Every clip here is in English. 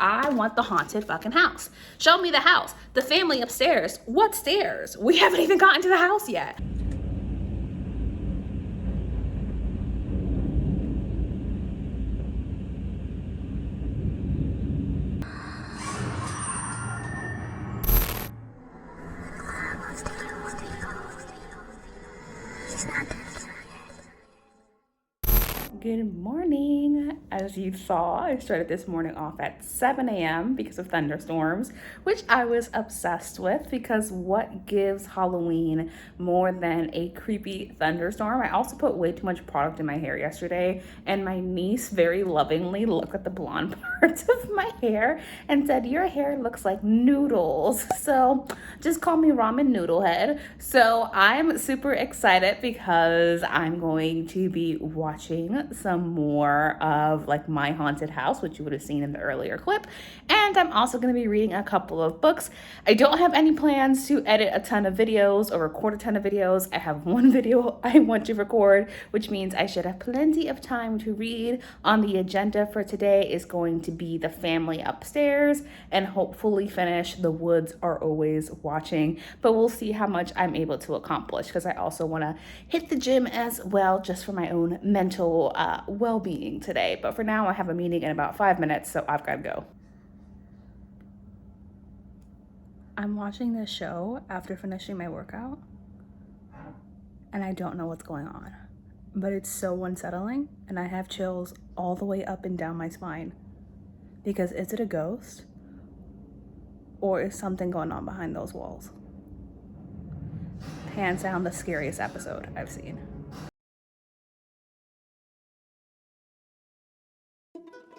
I want the haunted fucking house. Show me the house. The family upstairs. What stairs? We haven't even gotten to the house yet. Good morning. As you saw, I started this morning off at 7 a.m. because of thunderstorms, which I was obsessed with because what gives Halloween more than a creepy thunderstorm? I also put way too much product in my hair yesterday, and my niece very lovingly looked at the blonde parts of my hair and said, "Your hair looks like noodles." So just call me ramen noodle head. So I'm super excited because I'm going to be watching some more of like My Haunted House, which you would have seen in the earlier clip, and I'm also going to be reading a couple of books. I don't have any plans to edit a ton of videos or record a ton of videos. I have one video I want to record, which means I should have plenty of time to read. On the agenda for today is going to be The Family Upstairs and hopefully finish The Woods Are Always Watching, but we'll see how much I'm able to accomplish because I also want to hit the gym as well, just for my own mental well-being today. But for now, I have a meeting in about 5 minutes, so I've got to go. I'm watching this show after finishing my workout, and I don't know what's going on, but it's so unsettling, and I have chills all the way up and down my spine. Because is it a ghost? Or is something going on behind those walls? Hands down, the scariest episode I've seen.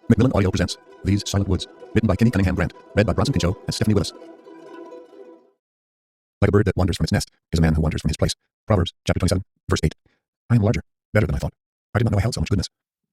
Macmillan Audio presents These Silent Woods, written by Kenny Cunningham Grant, read by Bronson Pinchot and Stephanie Willis. Like a bird that wanders from its nest is a man who wanders from his place. Proverbs, chapter 27, verse 8. I am larger, better than I thought. I did not know I held so much goodness.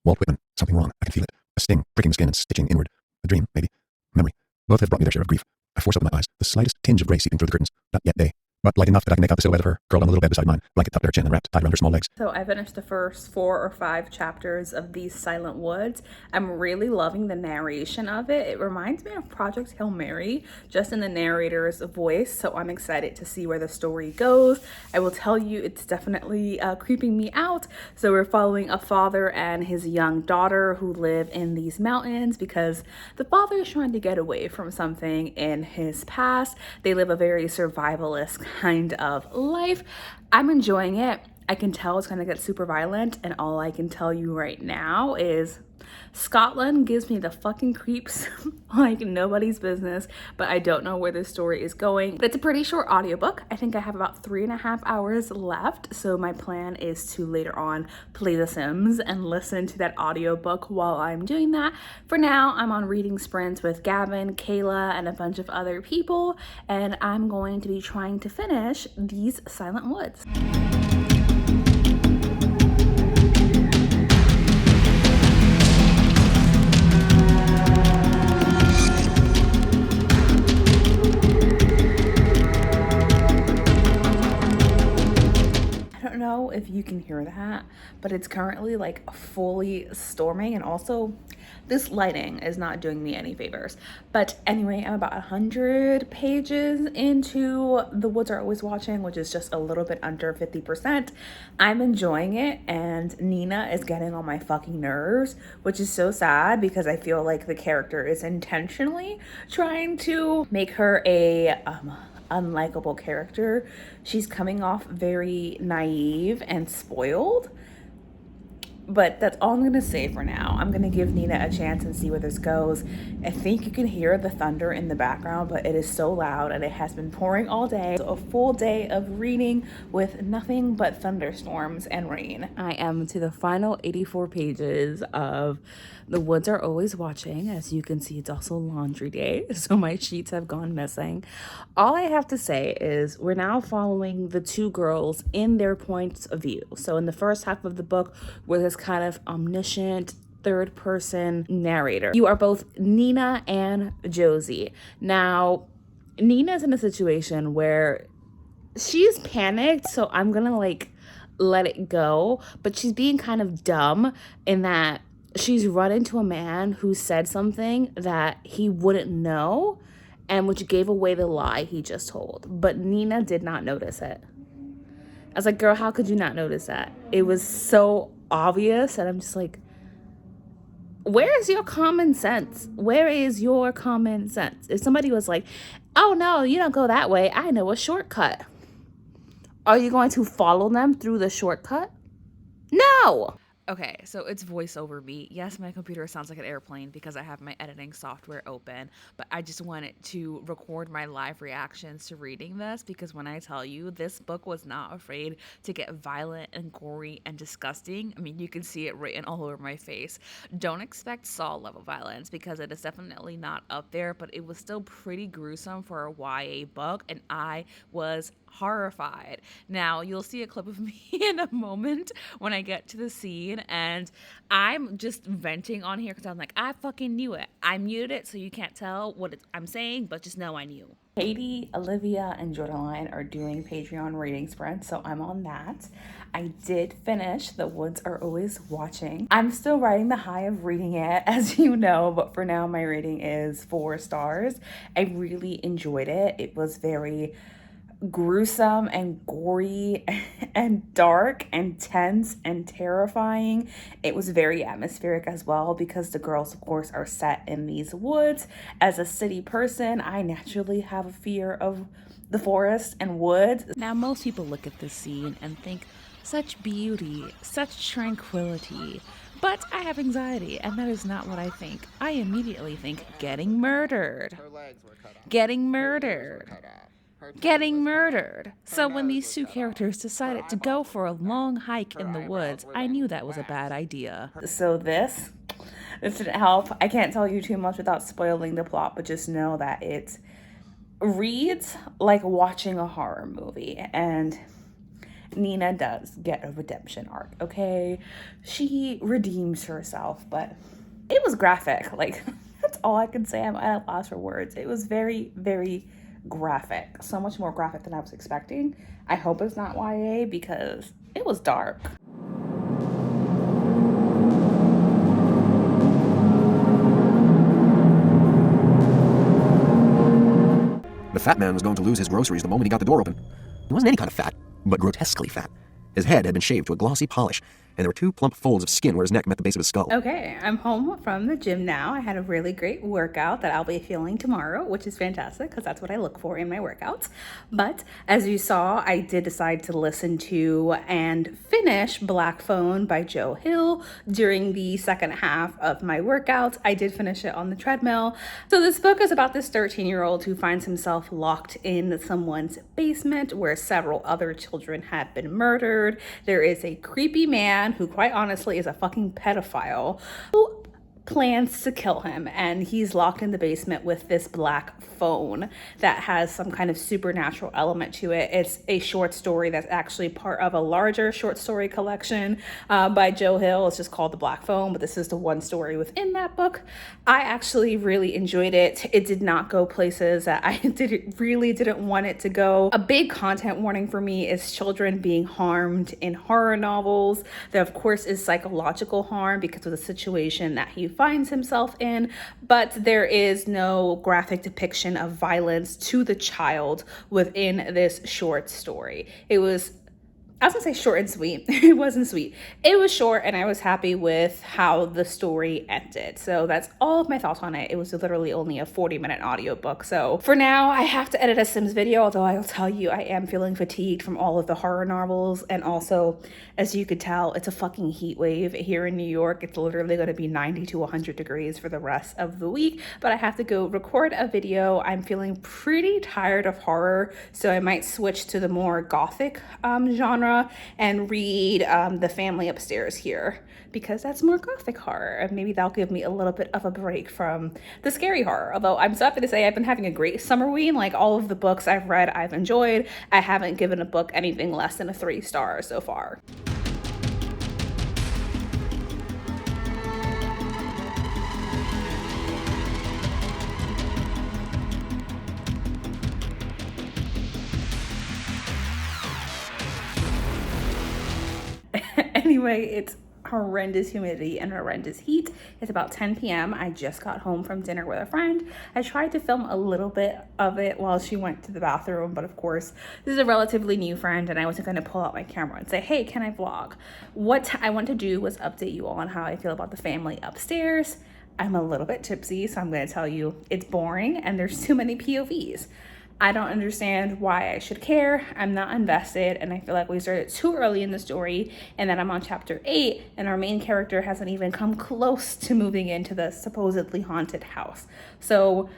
Walt Whitman, something wrong, I can feel it. A sting, pricking the skin and stitching inward. A dream, maybe. Memory. Both have brought me their share of grief. I force open my eyes, the slightest tinge of gray seeping through the curtains. Not yet day, but light enough that I can make out the silhouette of her, curled on the little bed beside mine, blanket tucked at her chin and wrapped tight around her small legs. So I finished the first 4 or 5 chapters of These Silent Woods. I'm really loving the narration of it. It reminds me of Project Hail Mary, just in the narrator's voice. So I'm excited to see where the story goes. I will tell you, it's definitely creeping me out. So we're following a father and his young daughter who live in these mountains because the father is trying to get away from something in his past. They live a very survivalist kind of life. I'm enjoying it. I can tell it's gonna get super violent, and all I can tell you right now is Scotland gives me the fucking creeps like nobody's business, but I don't know where this story is going. But it's a pretty short audiobook. I think I have about 3.5 hours left, so my plan is to later on play The Sims and listen to that audiobook while I'm doing that. For now, I'm on reading sprints with Gavin, Kayla, and a bunch of other people, and I'm going to be trying to finish These Silent Woods. If you can hear that, but it's currently like fully storming, and also this lighting is not doing me any favors. But anyway, I'm about 100 pages into The Woods Are Always Watching, which is just a little bit under 50%. I'm enjoying it, and Nina is getting on my fucking nerves, which is so sad because I feel like the character is intentionally trying to make her a unlikable character. She's coming off very naive and spoiled, but that's all I'm gonna say for now. I'm gonna give Nina a chance and see where this goes. I think you can hear the thunder in the background, but it is so loud and it has been pouring all day. So a full day of reading with nothing but thunderstorms and rain. I am to the final 84 pages of The Woods Are Always Watching. As you can see, it's also laundry day, so my sheets have gone missing. All I have to say is we're now following the 2 girls in their points of view. So in the first half of the book, we're this kind of omniscient third person narrator. You are both Nina and Josie. Now, Nina's in a situation where she's panicked, so I'm gonna like let it go, but she's being kind of dumb in that she's run into a man who said something that he wouldn't know and which gave away the lie he just told. But Nina did not notice it. I was like, girl, how could you not notice that? It was so obvious. And I'm just like, where is your common sense? Where is your common sense? If somebody was like, oh no, you don't go that way, I know a shortcut. Are you going to follow them through the shortcut? No. Okay, so it's voiceover me. Yes, my computer sounds like an airplane because I have my editing software open, but I just wanted to record my live reactions to reading this because when I tell you this book was not afraid to get violent and gory and disgusting, I mean, you can see it written all over my face. Don't expect Saw level violence because it is definitely not up there, but it was still pretty gruesome for a YA book, and I was horrified. Now, you'll see a clip of me in a moment when I get to the scene, and I'm just venting on here because I'm like, I fucking knew it. I muted it so you can't tell what I'm saying, but just know I knew. Katie, Olivia, and Jordan are doing Patreon reading sprints, so I'm on that. I did finish The Woods Are Always Watching. I'm still riding the high of reading it, as you know, but for now my rating is 4 stars. I really enjoyed it. It was very gruesome and gory and dark and tense and terrifying. It was very atmospheric as well because the girls, of course, are set in these woods. As a city person, I naturally have a fear of the forest and woods. Now, most people look at this scene and think, such beauty, such tranquility. But I have anxiety, and that is not what I think. I immediately think getting murdered. Getting murdered. Getting murdered. So when these two characters decided to go for a long hike in the woods, I knew that was a bad idea. So this didn't help. I can't tell you too much without spoiling the plot, but just know that it reads like watching a horror movie, and Nina does get a redemption arc, okay? She redeems herself, but it was graphic. Like, that's all I can say. I'm at a loss for words. It was very, very graphic. So much more graphic than I was expecting. I hope it's not YA because it was dark. The fat man was going to lose his groceries the moment he got the door open. He wasn't any kind of fat, but grotesquely fat. His head had been shaved to a glossy polish, and there were 2 plump folds of skin where his neck met the base of his skull. Okay, I'm home from the gym now. I had a really great workout that I'll be feeling tomorrow, which is fantastic because that's what I look for in my workouts. But as you saw, I did decide to listen to and finish Black Phone by Joe Hill during the second half of my workouts. I did finish it on the treadmill. So this book is about this 13-year-old who finds himself locked in someone's basement where several other children have been murdered. There is a creepy man who quite honestly is a fucking pedophile who plans to kill him, and he's locked in the basement with this black phone that has some kind of supernatural element to it. It's a short story that's actually part of a larger short story collection by Joe Hill. It's just called The Black Phone, but this is the one story within that book. I actually really enjoyed it. It did not go places that I really didn't want it to go. A big content warning for me is children being harmed in horror novels. There, of course, is psychological harm because of the situation that he finds himself in, but there is no graphic depiction of violence to the child within this short story. I was gonna say short and sweet. It wasn't sweet. It was short, and I was happy with how the story ended. So that's all of my thoughts on it. It was literally only a 40-minute audiobook. So for now, I have to edit a Sims video, although I'll tell you, I am feeling fatigued from all of the horror novels. And also, as you could tell, it's a fucking heat wave here in New York. It's literally gonna be 90 to 100 degrees for the rest of the week, but I have to go record a video. I'm feeling pretty tired of horror, so I might switch to the more gothic genre and read The Family Upstairs here because that's more gothic horror, and maybe that'll give me a little bit of a break from the scary horror. Although I'm so happy to say I've been having a great Summerween. Like, all of the books I've read, I've enjoyed. I haven't given a book anything less than a 3 star so far. Anyway, it's horrendous humidity and horrendous heat. It's about 10 p.m. I just got home from dinner with a friend. I tried to film a little bit of it while she went to the bathroom, but of course, this is a relatively new friend and I wasn't going to pull out my camera and say, hey, can I vlog? What I want to do was update you all on how I feel about the family upstairs. I'm a little bit tipsy, so I'm going to tell you it's boring and there's too many POVs. I don't understand why I should care. I'm not invested, and I feel like we started too early in the story, and then I'm on chapter 8, and our main character hasn't even come close to moving into the supposedly haunted house. So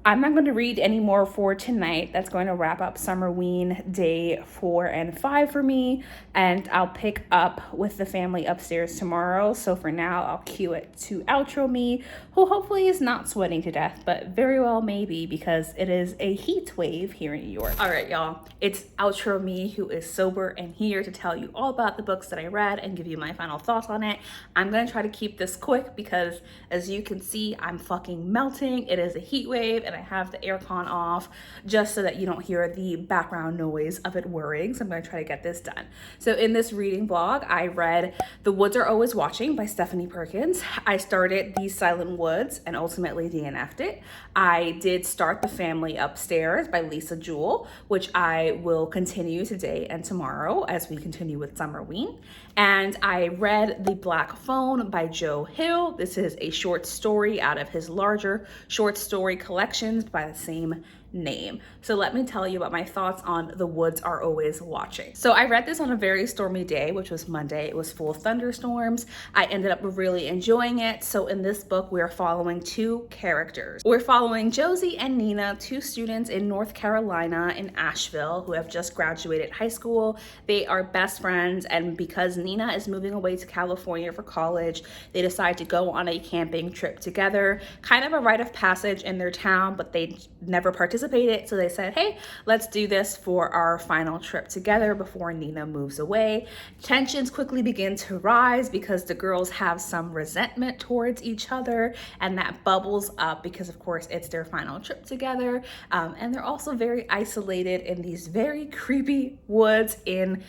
I'm not going to read any more for tonight. That's going to wrap up Summerween day 4 and 5 for me, and I'll pick up with the family upstairs tomorrow. So for now, I'll cue it to outro me, who hopefully is not sweating to death, but very well maybe because it is a heat wave here in New York. All right, y'all, it's outro me who is sober and here to tell you all about the books that I read and give you my final thoughts on it. I'm going to try to keep this quick because as you can see, I'm fucking melting. It is a heat wave and I have the aircon off just so that you don't hear the background noise of it whirring. So I'm going to try to get this done. So in this reading vlog, I read The Woods Are Always Watching by Stephanie Perkins. I started These Silent Woods and ultimately DNF'd it. I did start The Family Upstairs by Lisa Jewell, which I will continue today and tomorrow as we continue with Summerween. And I read The Black Phone by Joe Hill. This is a short story out of his larger short story collections by the same name. So let me tell you about my thoughts on The Woods Are Always Watching. So I read this on a very stormy day, which was Monday. It was full of thunderstorms. I ended up really enjoying it. So in this book, we're following two characters. We're following Josie and Nina, two students in North Carolina in Asheville who have just graduated high school. They are best friends, and because Nina is moving away to California for college, they decide to go on a camping trip together. Kind of a rite of passage in their town, but they never participated. So they said, hey, let's do this for our final trip together before Nina moves away. Tensions quickly begin to rise because the girls have some resentment towards each other, and that bubbles up because of course it's their final trip together. And they're also very isolated in these very creepy woods in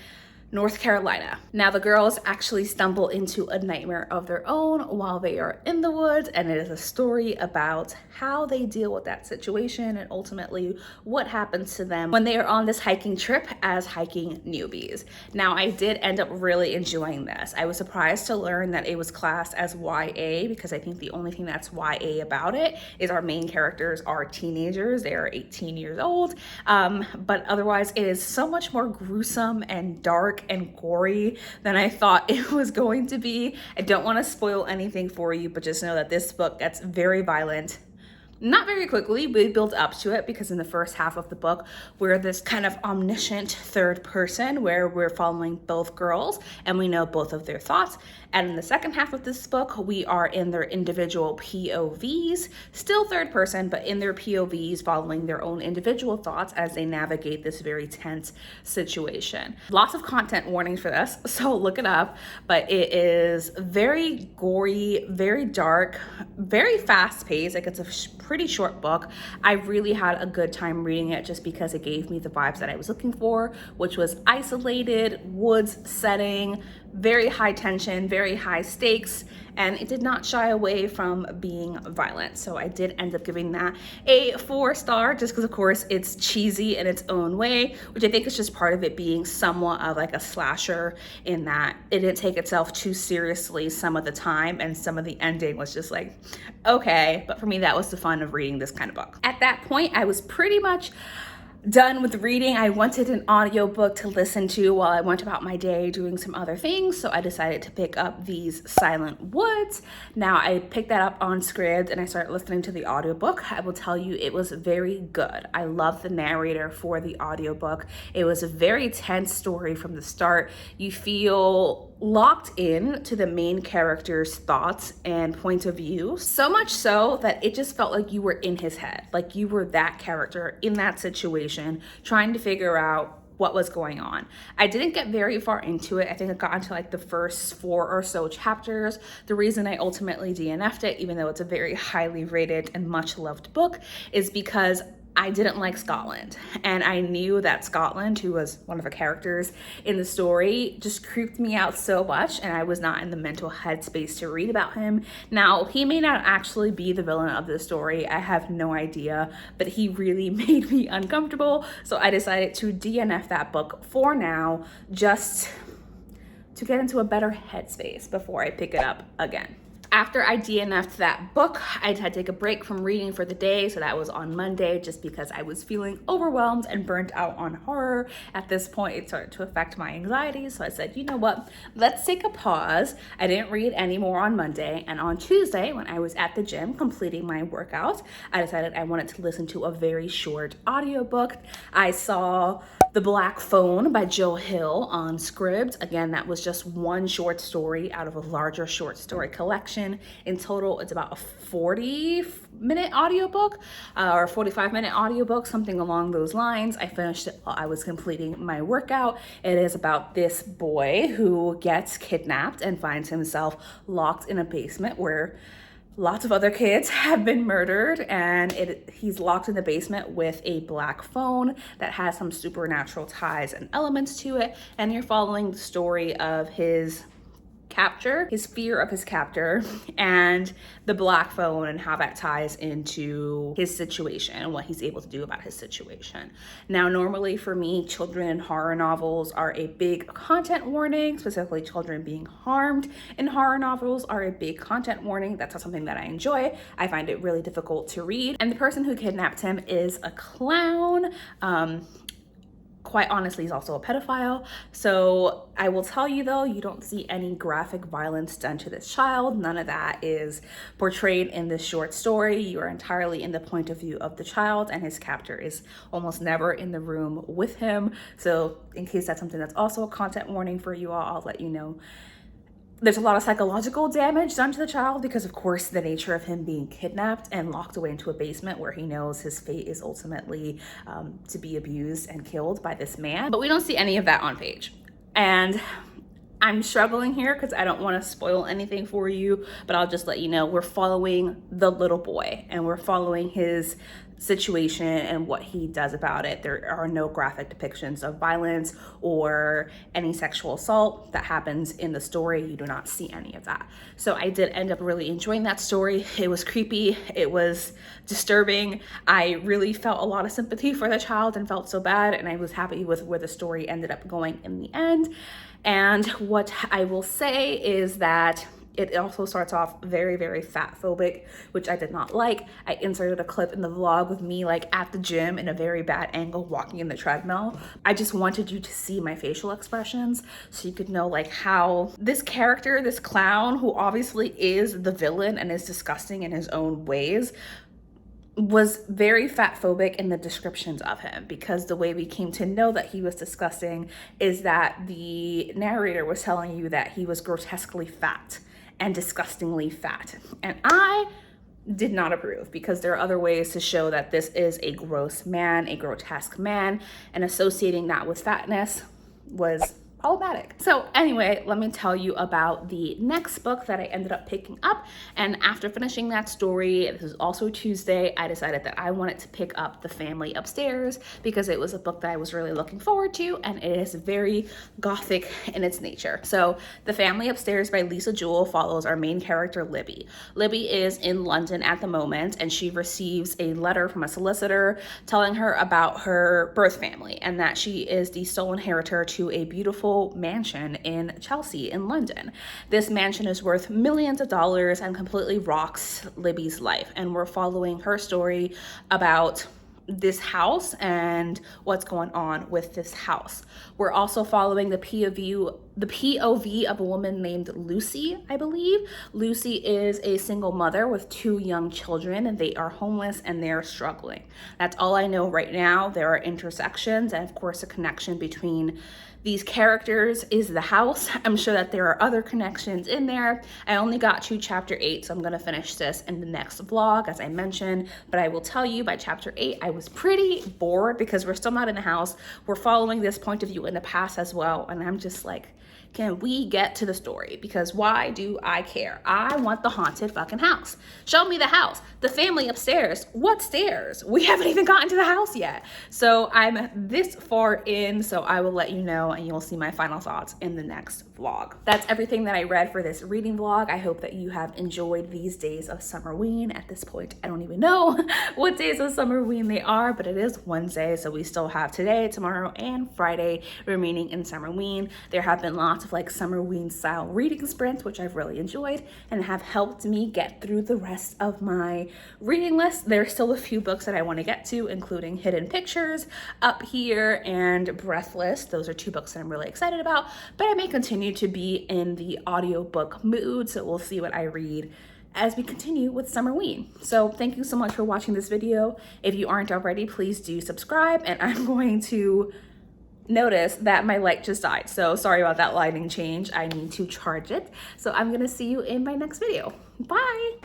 North Carolina. Now the girls actually stumble into a nightmare of their own while they are in the woods, and it is a story about how they deal with that situation and ultimately what happens to them when they are on this hiking trip as hiking newbies. Now I did end up really enjoying this. I was surprised to learn that it was classed as YA because I think the only thing that's YA about it is our main characters are teenagers. They are 18 years old, but otherwise it is so much more gruesome and dark and gory than I thought it was going to be. I don't want to spoil anything for you, but just know that this book gets very violent. Not very quickly, we build up to it because in the first half of the book, we're this kind of omniscient third person where we're following both girls and we know both of their thoughts. And in the second half of this book, we are in their individual POVs, still third person, but in their POVs following their own individual thoughts as they navigate this very tense situation. Lots of content warnings for this, so look it up, but it is very gory, very dark, very fast paced. Like it's a pretty short book. I really had a good time reading it just because it gave me the vibes that I was looking for, which was isolated, woods setting, very high tension, very high stakes, and it did not shy away from being violent. So I did end up giving that a 4-star just because of course it's cheesy in its own way, which I think is just part of it being somewhat of like a slasher in that it didn't take itself too seriously some of the time, and some of the ending was just like, okay. But for me, that was the fun of reading this kind of book. At that point, I was pretty much done with reading. I wanted an audiobook to listen to while I went about my day doing some other things, so I decided to pick up These Silent Woods. Now I picked that up on Scribd and I started listening to the audiobook. I will tell you it was very good. I love the narrator for the audiobook. It was a very tense story from the start. You feel locked in to the main character's thoughts and point of view, so much so that it just felt like you were in his head, like you were that character in that situation trying to figure out what was going on. I didn't get very far into it. I think I got into like the first 4 or so chapters. The reason I ultimately DNF'd it, even though it's a very highly rated and much loved book, is because I didn't like Scotland, and I knew that Scotland, who was one of the characters in the story, just creeped me out so much, and I was not in the mental headspace to read about him. Now, he may not actually be the villain of the story, I have no idea, but he really made me uncomfortable, so I decided to DNF that book for now, just to get into a better headspace before I pick it up again. After I DNF'd that book, I had to take a break from reading for the day, so that was on Monday, just because I was feeling overwhelmed and burnt out on horror. At this point, it started to affect my anxiety, so I said, you know what, let's take a pause. I didn't read anymore on Monday, and on Tuesday, when I was at the gym completing my workout, I decided I wanted to listen to a very short audiobook. I saw The Black Phone by Jill Hill on Scribd. Again, that was just one short story out of a larger short story collection. In total, it's about a 40-minute audiobook or 45-minute audiobook, something along those lines. I finished it while I was completing my workout. It is about this boy who gets kidnapped and finds himself locked in a basement where lots of other kids have been murdered, and he's locked in the basement with a black phone that has some supernatural ties and elements to it, and you're following the story of his capture, his fear of his captor, and the black phone and how that ties into his situation and what he's able to do about his situation. Now, normally for me, children in horror novels are a big content warning, specifically children being harmed in horror novels are a big content warning. That's not something that I enjoy. I find it really difficult to read. And the person who kidnapped him is a clown. Quite honestly, he's also a pedophile. So I will tell you though, you don't see any graphic violence done to this child. None of that is portrayed in this short story. You are entirely in the point of view of the child, and his captor is almost never in the room with him. So in case that's something that's also a content warning for you all, I'll let you know. There's a lot of psychological damage done to the child because, of course, the nature of him being kidnapped and locked away into a basement where he knows his fate is ultimately to be abused and killed by this man. But we don't see any of that on page. And I'm struggling here because I don't want to spoil anything for you, but I'll just let you know we're following the little boy and we're following his situation and what he does about it. There are no graphic depictions of violence or any sexual assault that happens in the story. You do not see any of that. So I did end up really enjoying that story. It was creepy. It was disturbing. I really felt a lot of sympathy for the child and felt so bad. And I was happy with where the story ended up going in the end. And what I will say is that it also starts off very, very fat phobic, which I did not like. I inserted a clip in the vlog with me like at the gym in a very bad angle walking in the treadmill. I just wanted you to see my facial expressions so you could know like how this character, this clown who obviously is the villain and is disgusting in his own ways, was very fat phobic in the descriptions of him, because the way we came to know that he was disgusting is that the narrator was telling you that he was grotesquely fat and disgustingly fat. And I did not approve, because there are other ways to show that this is a gross man, a grotesque man, and associating that with fatness was problematic. So anyway, let me tell you about the next book that I ended up picking up. And after finishing that story, this was also Tuesday, I decided that I wanted to pick up The Family Upstairs because it was a book that I was really looking forward to, and it is very gothic in its nature. So The Family Upstairs by Lisa Jewell follows our main character, Libby. Libby is in London at the moment, and she receives a letter from a solicitor telling her about her birth family and that she is the sole inheritor to a beautiful mansion in Chelsea in London. This mansion is worth millions of dollars and completely rocks Libby's life, and we're following her story about this house and what's going on with this house. We're also following the POV of a woman named Lucy, I believe. Lucy is a single mother with 2 young children, and they are homeless and they're struggling. That's all I know right now. There are intersections, and of course a connection between these characters is the house. I'm sure that there are other connections in there. I only got to chapter 8, so I'm gonna finish this in the next vlog, as I mentioned, but I will tell you by chapter 8, I was pretty bored because we're still not in the house. We're following this point of view in the past as well, and I'm just like, Can we get to the story? Because why do I care? I want the haunted fucking house. Show me the house. The family upstairs. What stairs? We haven't even gotten to the house yet. So I'm this far in, so I will let you know and you'll see my final thoughts in the next vlog. That's everything that I read for this reading vlog. I hope that you have enjoyed these days of Summerween. At this point, I don't even know what days of Summerween they are, but it is Wednesday, so we still have today, tomorrow, and Friday remaining in Summerween. There have been lots of like Summerween style reading sprints, which I've really enjoyed and have helped me get through the rest of my reading list. There's still a few books that I want to get to, including Hidden Pictures, Up Here, and Breathless. Those are two books that I'm really excited about, but I may continue to be in the audiobook mood, so we'll see what I read as we continue with Summerween. So thank you so much for watching this video. If you aren't already, please do subscribe, and I'm going to notice that my light just died. So sorry about that lighting change. I need to charge it. So I'm gonna see you in my next video. Bye.